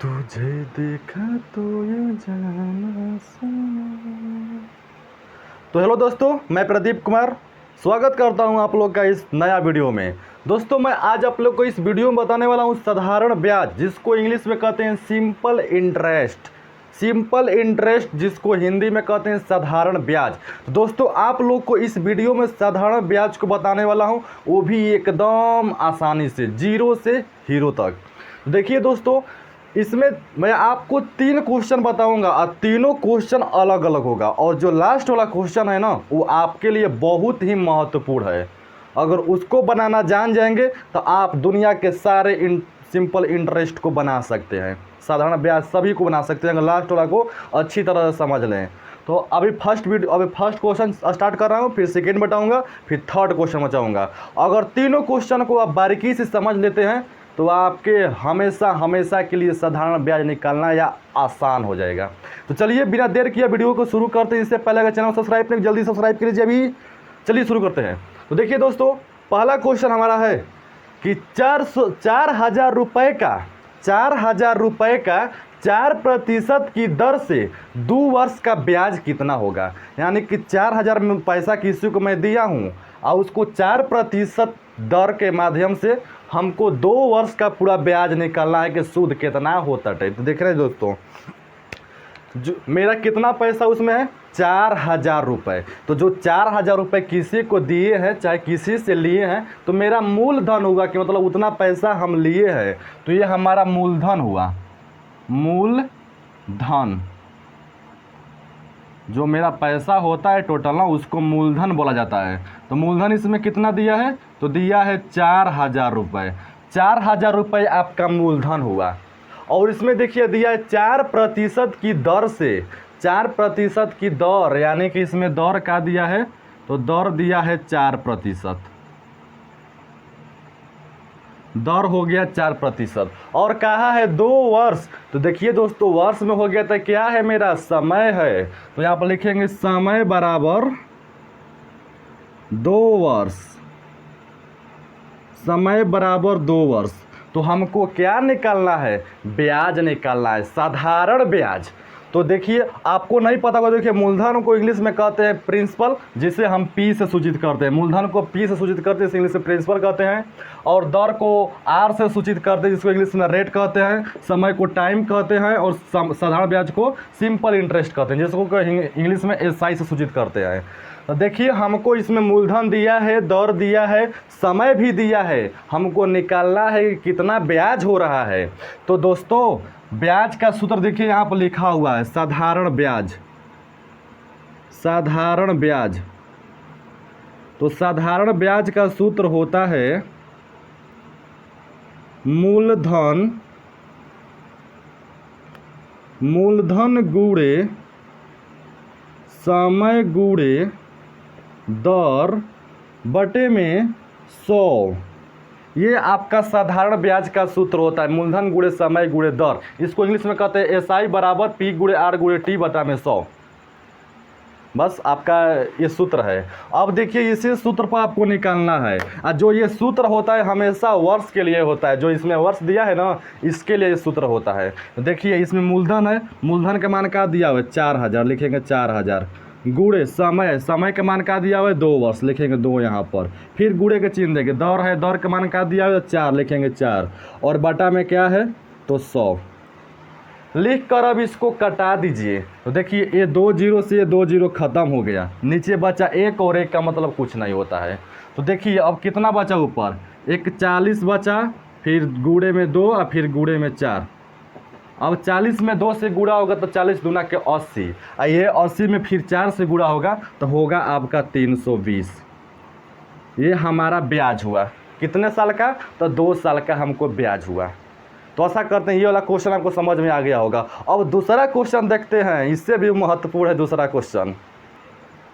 तुझे देखा तो ये जाना समा। तो हेलो दोस्तों, मैं प्रदीप कुमार स्वागत करता हूं आप लोग का इस नया वीडियो में। दोस्तों, मैं आज आप लोग को इस वीडियो में बताने वाला हूं साधारण ब्याज, जिसको इंग्लिश में कहते हैं सिंपल इंटरेस्ट। सिंपल इंटरेस्ट जिसको हिंदी में कहते हैं साधारण ब्याज। दोस्तों, आप लोग को इस वीडियो में साधारण ब्याज को बताने वाला हूं, वो भी एकदम आसानी से, जीरो से हीरो तक। देखिए दोस्तों, इसमें मैं आपको 3 क्वेश्चन बताऊंगा और तीनों क्वेश्चन अलग अलग होगा, और जो लास्ट वाला क्वेश्चन है ना, वो आपके लिए बहुत ही महत्वपूर्ण है। अगर उसको बनाना जान जाएंगे तो आप दुनिया के सारे सिंपल इंटरेस्ट को बना सकते हैं, साधारण ब्याज सभी को बना सकते हैं, अगर लास्ट वाला को अच्छी तरह से समझ लें। तो अभी फर्स्ट क्वेश्चन स्टार्ट कर रहा हूँ, फिर सेकेंड बताऊँगा, फिर थर्ड क्वेश्चन बताऊँगा। अगर तीनों क्वेश्चन को आप बारीकी से समझ लेते हैं तो आपके हमेशा के लिए साधारण ब्याज निकालना या आसान हो जाएगा। तो चलिए बिना देर किए वीडियो को शुरू करते हैं। इससे पहले अगर चैनल सब्सक्राइब नहीं, जल्दी सब्सक्राइब कीजिए अभी। चलिए शुरू करते हैं। तो देखिए दोस्तों, पहला क्वेश्चन हमारा है कि 4,000 रुपये का 4% की दर से 2 वर्ष का ब्याज कितना होगा। यानी कि 4,000 पैसा किसी को मैं दिया हूँ और उसको 4% दर के माध्यम से हमको 2 वर्ष का पूरा ब्याज निकालना है कि सूद कितना होता है। तो देख रहे हैं दोस्तों, जो मेरा कितना पैसा उसमें है, 4,000 रुपये। तो जो 4,000 रुपये किसी को दिए हैं, चाहे किसी से लिए हैं, तो मेरा मूलधन होगा कि मतलब उतना पैसा हम लिए हैं, तो ये हमारा मूलधन हुआ। मूलधन, जो मेरा पैसा होता है टोटल ना, उसको मूलधन बोला जाता है। तो मूलधन इसमें कितना दिया है, तो दिया है 4,000 रुपये। 4,000 रुपये आपका मूलधन हुआ। और इसमें देखिए दिया है 4% की दर से, 4% की दर, यानी कि इसमें दर का दिया है, तो दर दिया है 4%, दर हो गया 4%। और कहा है 2 वर्ष। तो देखिए दोस्तों, वर्ष में हो गया तो क्या है, मेरा समय है। तो यहाँ पर लिखेंगे समय बराबर 2 वर्ष, समय बराबर 2 वर्ष। तो हमको क्या निकालना है, ब्याज निकालना है, साधारण ब्याज। तो देखिए, आपको नहीं पता होगा, देखिए मूलधन को इंग्लिश में कहते हैं प्रिंसिपल, जिसे हम पी से सूचित करते हैं। मूलधन को पी से सूचित करते हैं, इसे इंग्लिश में प्रिंसिपल कहते हैं। और दर को आर से सूचित करते हैं, जिसको इंग्लिश में रेट कहते हैं। समय को टाइम कहते हैं, और साधारण ब्याज को सिंपल इंटरेस्ट कहते हैं, जिसको इंग्लिश में एसआई से सूचित करते हैं। तो देखिए, हमको इसमें मूलधन दिया है, दर दिया है, समय भी दिया है, हमको निकालना है कि कितना ब्याज हो रहा है। तो दोस्तों, ब्याज का सूत्र देखिए यहाँ पर लिखा हुआ है, साधारण ब्याज। साधारण ब्याज, तो साधारण ब्याज का सूत्र होता है मूलधन गुणे समय गुणे दर बटे में 100। ये आपका साधारण ब्याज का सूत्र होता है, मूलधन गुणे समय गुणे दर। इसको इंग्लिश में कहते हैं एसआई बराबर पी गुणे आर गुणे टी बटा में 100। बस आपका ये सूत्र है। अब देखिए, इसी सूत्र पर आपको निकालना है। और जो ये सूत्र होता है हमेशा वर्ष के लिए होता है, जो इसमें वर्ष दिया है ना, इसके लिए ये सूत्र होता है। देखिए, इसमें मूलधन है, मूलधन का मान क्या दिया हुआ है, 4,000, लिखेंगे 4,000, गुणे समय, समय का मान क्या दिया हुआ है, 2 वर्ष, लिखेंगे 2 यहाँ पर। फिर गुणे के चिन्ह देंगे, दर है, दर का मान क्या दिया हुआ है, 4, लिखेंगे 4, और बटा में क्या है, तो 100 लिख कर अब इसको कटा दीजिए। तो देखिए, ये 2 जीरो से ये 2 जीरो खत्म हो गया, नीचे बचा 1, और 1 का मतलब कुछ नहीं होता है। तो देखिए अब कितना बचा, ऊपर एक 40 बचा, फिर गुणे में 2 और फिर गुणे में 4। अब 40 में 2 से गुणा होगा तो 40 दूना के 80, और ये 80 में फिर 4 से गुणा होगा तो होगा आपका 320। ये हमारा ब्याज हुआ। कितने साल का, तो 2 साल का हमको ब्याज हुआ। तो ऐसा करते हैं, ये वाला क्वेश्चन आपको समझ में आ गया होगा। अब दूसरा क्वेश्चन देखते हैं, इससे भी महत्वपूर्ण है दूसरा क्वेश्चन।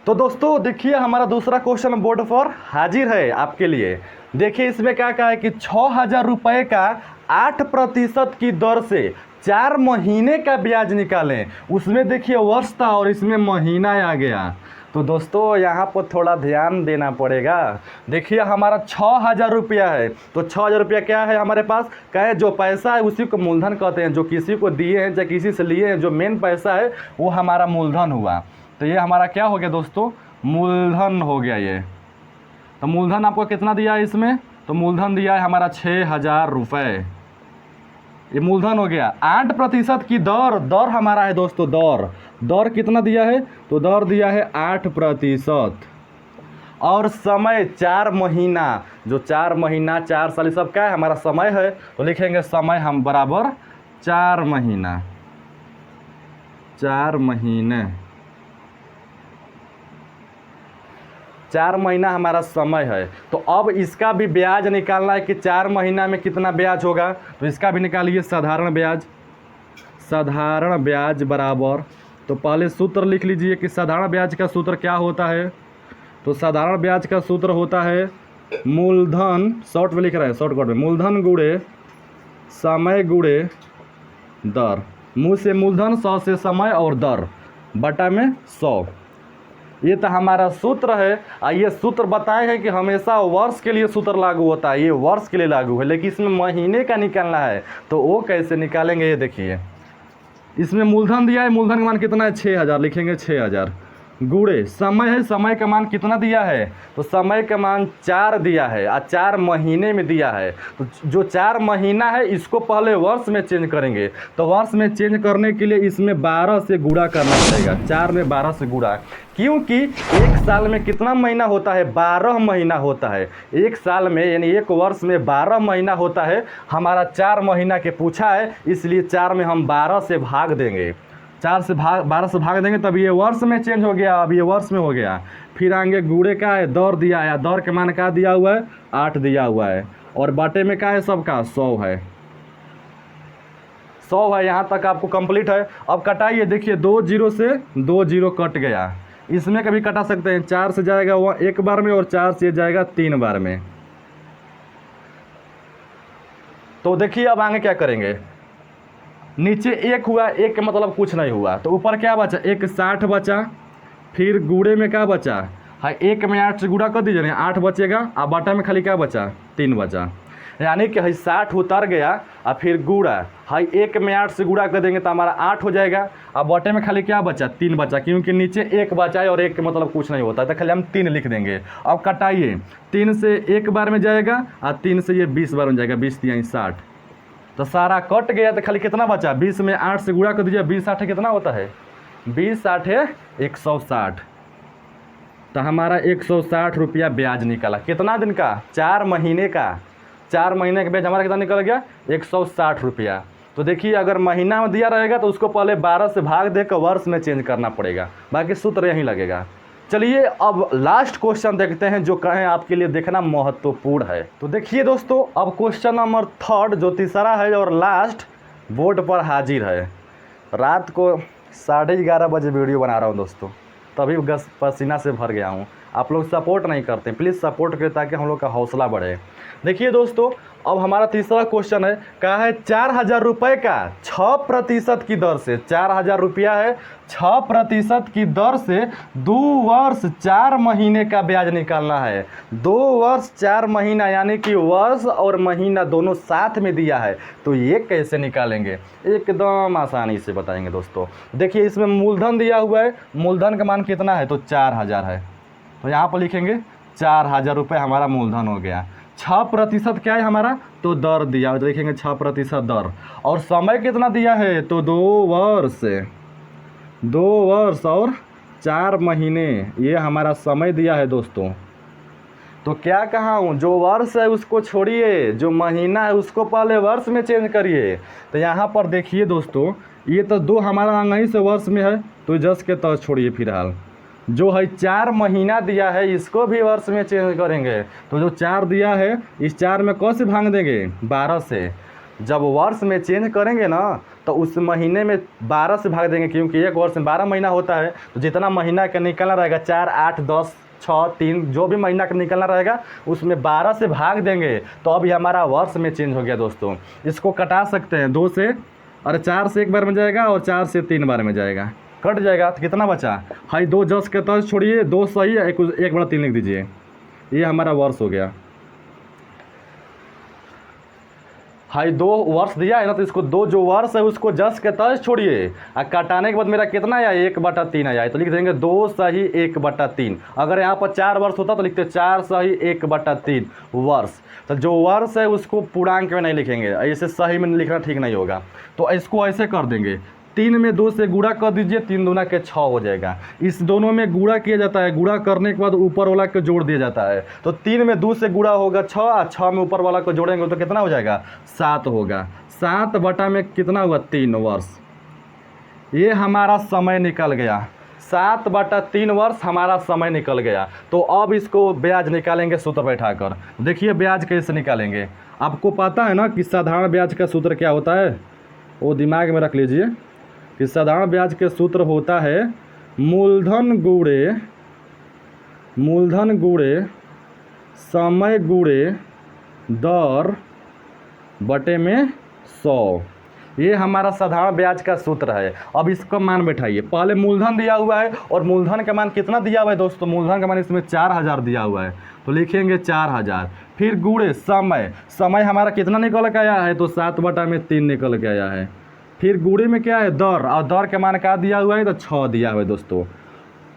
तो दोस्तों देखिए, हमारा दूसरा क्वेश्चन बोर्ड पर हाजिर है आपके लिए। देखिए इसमें क्या कहा है कि 6,000 रुपये का 8% की दर से 4 महीने का ब्याज निकालें। उसमें देखिए वर्ष था और इसमें महीना आ गया। तो तो दोस्तों यहाँ पर थोड़ा ध्यान देना पड़ेगा। देखिए हमारा 6,000 रुपया है, तो 6,000 रुपया क्या है हमारे पास, कहे जो पैसा है उसी को मूलधन कहते हैं। जो किसी को दिए हैं चाहे किसी से लिए हैं, जो मेन पैसा है वो हमारा मूलधन हुआ। तो ये हमारा क्या हो गया दोस्तों, मूलधन हो गया ये। तो मूलधन आपको कितना दिया है इसमें, तो मूलधन दिया है हमारा 6,000 रुपये, ये मूलधन हो गया। 8% की दर हमारा है दोस्तों, दर कितना दिया है, तो दर दिया है 8%। और समय 4 महीना, जो 4 महीना 4 साल सब क्या है हमारा समय है, तो लिखेंगे समय हम बराबर 4 महीना, 4 महीने, 4 महीना हमारा समय है। तो अब इसका भी ब्याज निकालना है कि 4 महीना में कितना ब्याज होगा, तो इसका भी निकालिए। साधारण ब्याज बराबर, तो पहले सूत्र लिख लीजिए कि साधारण ब्याज का सूत्र क्या होता है। तो साधारण ब्याज का सूत्र होता है मूलधन, शॉर्ट में लिख रहे हैं, शॉर्टकट में, मूलधन गुणे समय गुणे दर। मुँह से मूलधन, 100 से समय और दर, बटा में 100। ये तो हमारा सूत्र है। ये सूत्र बताए हैं कि हमेशा वर्ष के लिए सूत्र लागू होता है, ये वर्ष के लिए लागू है, लेकिन इसमें महीने का निकालना है। तो वो कैसे निकालेंगे ये देखिए। इसमें मूलधन दिया है, मूलधन का मान कितना है 6,000, लिखेंगे 6,000 गुणे समय है, समय का मान कितना दिया है, तो समय का मान 4 दिया है और 4 महीने में दिया है। तो जो 4 महीना है इसको पहले वर्ष में चेंज करेंगे। तो वर्ष में चेंज करने के लिए इसमें 12 से गुणा करना पड़ेगा, 4 में 12 से गुणा, क्योंकि एक साल में कितना महीना होता है, 12 महीना होता है। एक साल में यानी एक वर्ष में 12 महीना होता है। हमारा 4 महीना के पूछा है, इसलिए 4 में हम 12 से भाग देंगे, 12 से भाग देंगे, तब ये वर्ष में चेंज हो गया। अब ये वर्ष में हो गया। फिर आगे गुणे का है, दर दिया है, दर के मान क्या दिया हुआ है, 8 दिया हुआ है, और बाटे में क्या है सबका 100 है, 100 है। यहाँ तक आपको कंप्लीट है। अब कटाइए, देखिए 2 0 से 2 0 कट गया। इसमें कभी कटा सकते हैं, 4 से जाएगा वो 1 बार में और 4 से जाएगा 3 बार में। तो देखिए अब आगे क्या करेंगे, नीचे 1 हुआ, 1 का मतलब कुछ नहीं हुआ, तो ऊपर क्या बचा, 1 60 बचा। फिर गुणे में क्या बचा, हाँ 1 में 8 से गुणा कर दीजिए ना, 8 बचेगा। और बाटा में खाली क्या बचा, 3 बचा, यानी कि 60 उतर गया। और फिर गुणा, हाँ 1 में 8 से गुणा कर देंगे तो हमारा 8 हो जाएगा। अब बाटे में खाली क्या बचा, 3 बचा, क्योंकि नीचे 1 बचा है और 1 का मतलब कुछ नहीं होता, तो खाली हम 3 लिख देंगे। अब कटाइए, 3 से 1 बार में जाएगा और 3 से ये 20 बार में जाएगा, 20 3 60, तो सारा कट गया। तो खाली कितना बचा, 20 में 8 से गुणा कर दीजिए, 20 8 कितना होता है, 20 8 160। तो हमारा 160 रुपया ब्याज निकला। कितना दिन का, 4 महीने का। 4 महीने का ब्याज हमारा कितना निकल गया, 160 रुपया। तो देखिए अगर महीना में दिया रहेगा तो उसको पहले 12 से भाग देकर वर्ष में चेंज करना पड़ेगा, बाकी सूत्र यहीं लगेगा। चलिए अब लास्ट क्वेश्चन देखते हैं, जो कहें आपके लिए देखना महत्वपूर्ण है। तो देखिए दोस्तों, अब क्वेश्चन नंबर 3 जो तीसरा है और लास्ट बोर्ड पर हाजिर है। रात को 11:30 बजे वीडियो बना रहा हूँ दोस्तों, तभी गस पसीना से भर गया हूँ। आप लोग सपोर्ट नहीं करते, प्लीज़ सपोर्ट करें ताकि हम लोग का हौसला बढ़े। देखिए दोस्तों, अब हमारा तीसरा क्वेश्चन है, कहा है 4,000 रुपये का 6% की दर से, 4,000 रुपया है, 6% की दर से 2 वर्ष 4 महीने का ब्याज निकालना है। 2 वर्ष 4 महीना, यानी कि वर्ष और महीना दोनों साथ में दिया है। तो ये कैसे निकालेंगे, एकदम आसानी से बताएंगे दोस्तों। देखिए इसमें मूलधन दिया हुआ है, मूलधन का मान कितना है, तो 4,000 है। तो यहाँ पर लिखेंगे 4,000 रुपये हमारा मूलधन हो गया। 6% क्या है हमारा, तो दर दिया, तो लिखेंगे 6% दर। और समय कितना दिया है, तो 2 वर्ष, 2 वर्ष और 4 महीने, ये हमारा समय दिया है दोस्तों। तो क्या कहा हूँ, जो वर्ष है उसको छोड़िए, जो महीना है उसको पहले वर्ष में चेंज करिए। तो यहाँ पर देखिए दोस्तों, ये तो 2 हमारा अंग ही से वर्ष में है, तो जस के तौर छोड़िए। फिलहाल जो है 4 महीना दिया है, इसको भी वर्ष में चेंज करेंगे। तो जो 4 दिया है, इस 4 में कैसे भाग देंगे, 12 से। जब वर्ष में चेंज करेंगे ना, तो उस महीने में 12 से भाग देंगे, क्योंकि एक वर्ष में 12 महीना होता है। तो जितना महीना का निकलना रहेगा, 4 8 10 6 3, जो भी महीना का निकलना रहेगा उसमें 12 से भाग देंगे। तो अभी हमारा वर्ष में चेंज हो गया दोस्तों। इसको कटा सकते हैं, 2 से, और 4 से 1 बार में जाएगा और 4 से 3 बार में जाएगा। कट जाएगा तो कितना बचा, हाई 2 जस के तर्ज छोड़िए, 2 सही, 1/3 लिख दीजिए, ये हमारा वर्ष हो गया। हाई 2 वर्ष दिया है ना, तो इसको 2 जो वर्ष है उसको जस के तर्ज छोड़िए, और काटाने के बाद मेरा कितना आया, 1/3 आया, तो लिख देंगे 2 सही 1/3। अगर यहाँ पर 4 वर्ष होता तो लिखते 4 सही 1/3 वर्ष। तो जो वर्ष है उसको पूर्णांक में नहीं लिखेंगे, ऐसे सही में लिखना ठीक नहीं होगा, तो इसको ऐसे कर देंगे, 3 में 2 से गुणा कर दीजिए, 3 दूना के 6 हो जाएगा। इस दोनों में गुणा किया जाता है, गुणा करने के बाद ऊपर वाला को जोड़ दिया जाता है, तो 3 में 2 से गुणा होगा 6, और 6 में ऊपर वाला को जोड़ेंगे तो कितना हो जाएगा, 7 होगा। 7 बटा में कितना हुआ, 3 वर्ष। ये हमारा समय निकल गया, 7/3 वर्ष हमारा समय निकल गया। तो अब इसको ब्याज निकालेंगे सूत्र बैठाकर। देखिए ब्याज कैसे निकालेंगे, आपको पता है ना कि साधारण ब्याज का सूत्र क्या होता है, वो दिमाग में रख लीजिए कि साधारण ब्याज के सूत्र होता है मूलधन गुणे समय गुणे दर बटे में 100। ये हमारा साधारण ब्याज का सूत्र है। अब इसका मान बैठाइए, पहले मूलधन दिया हुआ है और मूलधन का मान कितना दिया हुआ है दोस्तों, मूलधन का मान इसमें 4000 दिया हुआ है, तो लिखेंगे 4000। फिर गुणे समय हमारा कितना निकल के आया है, तो 7/3 निकल के आया है। फिर गुणे में क्या है, दर, और दर के मान क्या दिया हुआ है, तो 6 दिया हुआ है दोस्तों,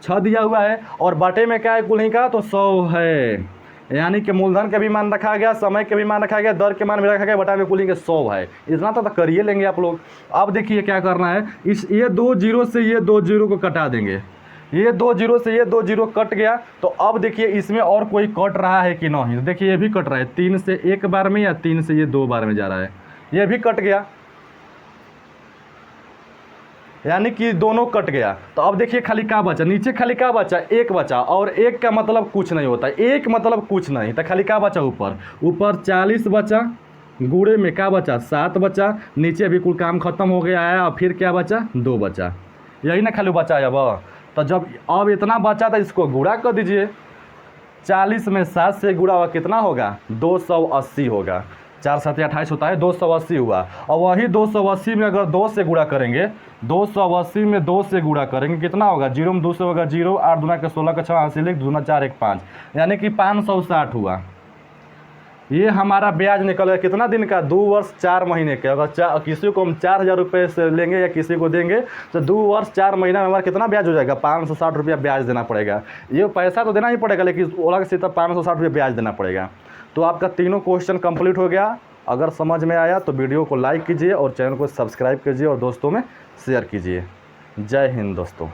6 दिया हुआ है। और बटे में क्या है कुल ही का, तो 100 है, यानी कि मूलधन का भी मान रखा गया, समय के भी मान रखा गया, दर के मान भी रखा गया, बटा में कुल ही के 100 है। इतना तो करिए लेंगे आप लोग। अब देखिए क्या करना है, ये 2 जीरो से ये 2 जीरो को कटा देंगे, ये 2 जीरो से ये 2 जीरो कट गया। तो अब देखिए इसमें और कोई कट रहा है कि नहीं, तो देखिए ये भी कट रहा है, 3 से 1 बार में या 3 से ये 2 बार में जा रहा है, ये भी कट गया, यानी कि दोनों कट गया। तो अब देखिए खाली क्या बचा, नीचे खाली क्या बचा, 1 बचा, और 1 का मतलब कुछ नहीं होता, 1 मतलब कुछ नहीं, तो खाली क्या बचा, ऊपर 40 बचा, गुणे में क्या बचा, 7 बचा, नीचे भी कुल काम खत्म हो गया है, और फिर क्या बचा, 2 बचा, यही ना खाली बचा है। अब तो जब अब इतना बचा था इसको गुणा कर दीजिए, 40 में 7 से गुणा हुआ कितना होगा, 280 होगा, 4 7 28 होता है, 280 हुआ। और वही 280 में अगर 2 से गुणा करेंगे, 280 में 2 से गुणा करेंगे कितना होगा, 0 में 2 से होगा 0, 8 दूना के 16 का 6 हासिल 1 दूना 4 1 5, यानी कि 560 हुआ। ये हमारा ब्याज निकल गया कितना दिन का, 2 वर्ष 4 महीने के। अगर किसी को हम 4000 रुपये से लेंगे या किसी को देंगे तो 2 वर्ष 4 महीना में हमारा कितना ब्याज हो जाएगा, 560 रुपया ब्याज देना पड़ेगा। ये पैसा तो देना ही पड़ेगा, लेकिन अलग से 560 रुपये ब्याज देना पड़ेगा। तो आपका तीनों क्वेश्चन कंप्लीट हो गया। अगर समझ में आया तो वीडियो को लाइक कीजिए और चैनल को सब्सक्राइब कीजिए और दोस्तों में शेयर कीजिए। जय हिंद दोस्तों।